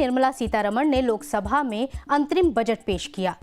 निर्मला सीतारमण ने लोकसभा में अंतरिम बजट पेश किया।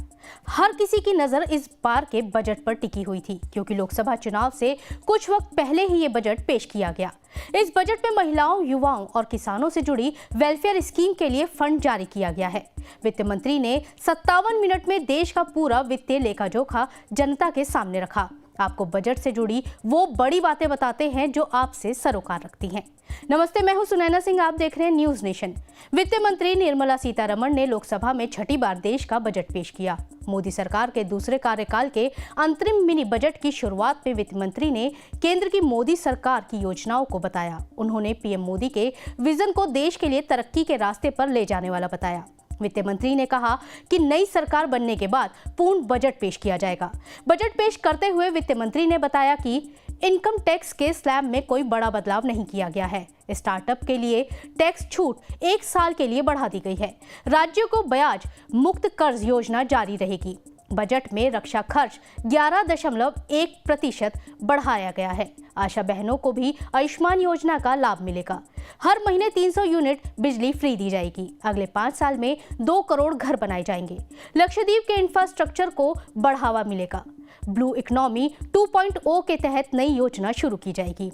हर किसी की नजर इस बार के बजट पर टिकी हुई थी, क्योंकि लोकसभा चुनाव से कुछ वक्त पहले ही ये बजट पेश किया गया। इस बजट में महिलाओं, युवाओं और किसानों से जुड़ी वेलफेयर स्कीम के लिए फंड जारी किया गया है। वित्त मंत्री ने 57 मिनट में देश का पूरा वित्तीय लेखा जोखा जनता के सामने रखा। आपको बजट से जुड़ी वो बड़ी बातें बताते हैं जो आपसे सरोकार रखती हैं। नमस्ते, मैं हूं सुनैना सिंह, आप देख रहे हैं न्यूज नेशन। वित्त मंत्री निर्मला सीतारमण ने लोकसभा में छठी बार देश का बजट पेश किया। मोदी सरकार के दूसरे कार्यकाल के अंतरिम मिनी बजट की शुरुआत में वित्त मंत्री ने केंद्र की मोदी सरकार की योजनाओं को बताया। उन्होंने पीएम मोदी के विजन को देश के लिए तरक्की के रास्ते पर ले जाने वाला बताया। वित्त मंत्री ने कहा कि नई सरकार बनने के बाद पूर्ण बजट पेश किया जाएगा। बजट पेश करते हुए वित्त मंत्री ने बताया कि इनकम टैक्स के स्लैब में कोई बड़ा बदलाव नहीं किया गया है। स्टार्टअप के लिए टैक्स छूट 1 साल के लिए बढ़ा दी गई है। राज्यों को ब्याज मुक्त कर्ज योजना जारी रहेगी। बजट में रक्षा खर्च 11.1% बढ़ाया गया है। आशा बहनों को भी आयुष्मान योजना का लाभ मिलेगा। हर महीने 300 यूनिट बिजली फ्री दी जाएगी। अगले 5 साल में 2 करोड़ घर बनाए जाएंगे। लक्षद्वीप के इंफ्रास्ट्रक्चर को बढ़ावा मिलेगा। ब्लू इकोनॉमी 2.0 के तहत नई योजना शुरू की जाएगी।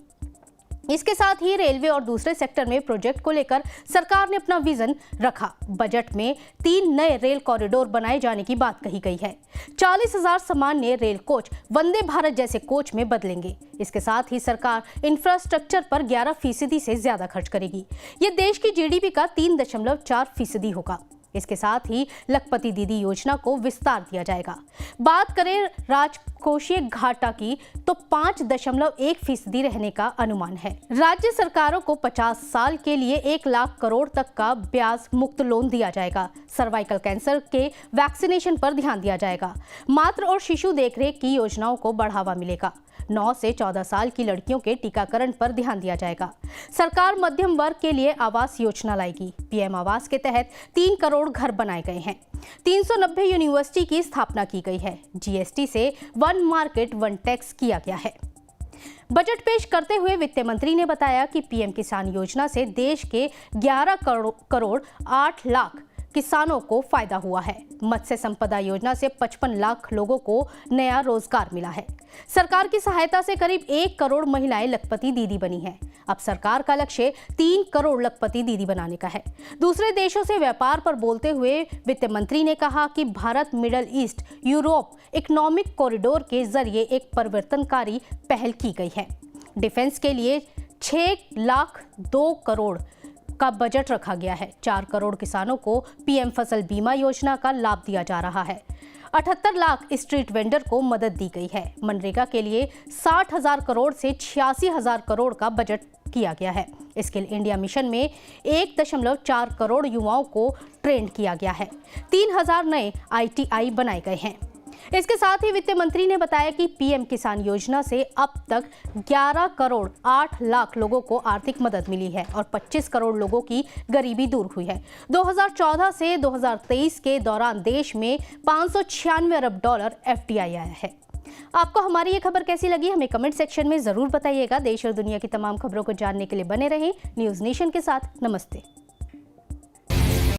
इसके साथ ही रेलवे और दूसरे सेक्टर में प्रोजेक्ट को लेकर सरकार ने अपना विजन रखा। बजट में 3 नए रेल कॉरिडोर बनाए जाने की बात कही गई है। 40,000 सामान्य रेल कोच वंदे भारत जैसे कोच में बदलेंगे। इसके साथ ही सरकार इंफ्रास्ट्रक्चर पर 11% से ज्यादा खर्च करेगी। ये देश की जीडीपी का 3.4% होगा। इसके साथ ही लखपति दीदी योजना को विस्तार दिया जाएगा। बात करें राजकोषीय घाटा की तो 5.1% रहने का अनुमान है। राज्य सरकारों को 50 साल के लिए 1 लाख करोड़ तक का ब्याज मुक्त लोन दिया जाएगा। सर्वाइकल कैंसर के वैक्सीनेशन पर ध्यान दिया जाएगा। मातृ और शिशु देखरेख की योजनाओं को बढ़ावा मिलेगा। 9 से 14 साल की लड़कियों के टीकाकरण पर ध्यान दिया जाएगा। सरकार मध्यम वर्ग के लिए आवास योजना लाएगी। पीएम आवास के तहत 3 करोड़ घर बनाए गए हैं। 390 यूनिवर्सिटी की स्थापना की गई है। जीएसटी से वन मार्केट वन टैक्स किया गया है। बजट पेश करते हुए वित्त मंत्री ने बताया कि पीएम किसान योजना से देश के 11 करोड़ 8 लाख किसानों को फायदा हुआ है। मत्स्य संपदा योजना से 55 लाख लोगों को नया रोजगार मिला है। सरकार की सहायता से करीब 1 करोड़ महिलाएं लखपति दीदी बनी हैं। अब सरकार का लक्ष्य 3 करोड़ लखपति दीदी बनाने का है। दूसरे देशों से व्यापार पर बोलते हुए वित्त मंत्री ने कहा कि Bharat middle east Europe economic corridor के जरिए एक परिवर्तनकारी पहल की गई है। डिफेंस के लिए 6,02 करोड़ का बजट रखा गया है। 4 करोड़ किसानों को पीएम फसल बीमा योजना का लाभ दिया जा रहा है। 78 लाख स्ट्रीट वेंडर को मदद दी गई है। मनरेगा के लिए 60,000 करोड़ से 86,000 करोड़ का बजट किया गया है। स्किल इंडिया मिशन में 1.4 करोड़ युवाओं को ट्रेंड किया गया है। 3,000 नए ITI बनाए गए हैं। इसके साथ ही वित्त मंत्री ने बताया कि पीएम किसान योजना से अब तक 11 करोड़ 8 लाख लोगों को आर्थिक मदद मिली है और 25 करोड़ लोगों की गरीबी दूर हुई है। 2014 से 2023 के दौरान देश में $596 अरब FDI आया है। आपको हमारी ये खबर कैसी लगी, हमें कमेंट सेक्शन में जरूर बताइएगा। देश और दुनिया की तमाम खबरों को जानने के लिए बने रहें न्यूज नेशन के साथ। नमस्ते।